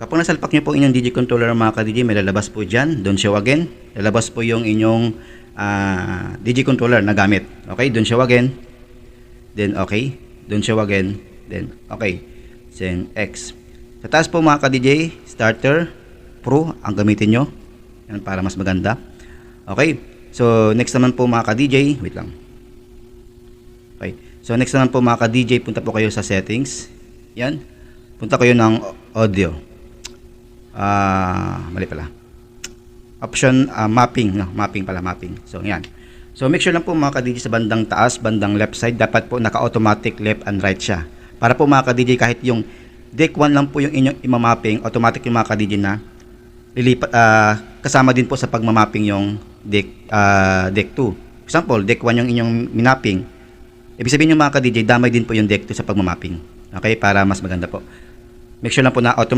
Kapag nasalpak nyo po inyong DJ controller mga ka-DJ, may lalabas po dyan. Don't show again. Lalabas po yung inyong DJ controller na gamit. Okay, don't show again. Then okay, don't show again. Then okay. Then X. Sa taas po mga ka-DJ, starter, pro ang gamitin nyo. Yan para mas maganda. Okay. So next naman po mga ka-DJ, wait lang. Okay. So next naman po mga ka-DJ, punta po kayo sa settings. Yan. Punta kayo ng audio. Mali pala. Option mapping, no? Mapping pala, mapping. So yan. So make sure lang po mga ka-DJ sa bandang taas, bandang left side, dapat po naka-automatic left and right siya. Para po mga ka-DJ kahit yung deck 1 lang po yung inyong imamapping, automatic yung mga ka-DJ na lilipat, kasama din po sa pagmamapping yung deck 2. Example, deck 1 yung inyong minapping. Ibig sabihin yung mga ka-DJ, damay din po yung deck 2 sa pagmamapping. Okay, para mas maganda po. Make sure lang po na automatic